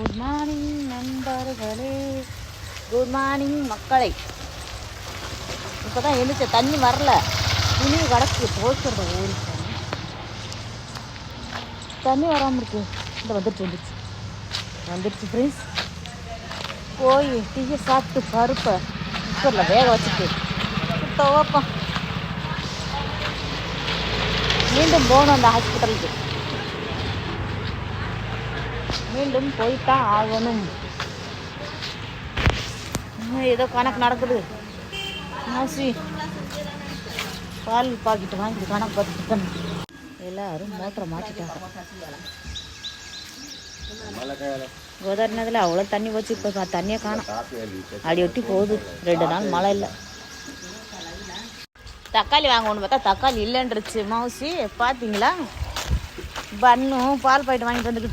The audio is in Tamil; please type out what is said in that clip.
குட் மார்னிங் நண்பர்களே, குட் மார்னிங் மக்களை. இப்போ தான் எழுச்ச, தண்ணி வரல, துணி கிடக்கு துவைக்கிறத ஓடி தண்ணி வராமல் இருக்கு. இந்த வந்துடுச்சு ஃப்ரெண்ட்ஸ். போய் டீயை சாப்பிட்டு பருப்பை குக்கரில் வேக வச்சுட்டு துவைப்போம். மீண்டும் போகணும் அந்த ஹாஸ்பிட்டலுக்கு, மீண்டும் போய்தான் ஆகணும். ஏதோ கணக்கு நடக்குது. மாசி பால் பாக்கிட்டு வாங்கி கணக்கு பார்த்துட்டு எல்லாரும் மோட்டரை மாற்றிட்டாங்க. கோதாவரினதில் அவ்வளோ தண்ணி போச்சு. இப்போ தண்ணியை காணும், அடி ஒட்டி போகுது. 2 நாள் மழை இல்லை. தக்காளி வாங்கணும்னு பார்த்தா தக்காளி இல்லைன்றுச்சு. மவுசி பார்த்தீங்களா, பண்ணும் பால் பாக்கெட் வாங்கிட்டு வந்துக்கிட்டு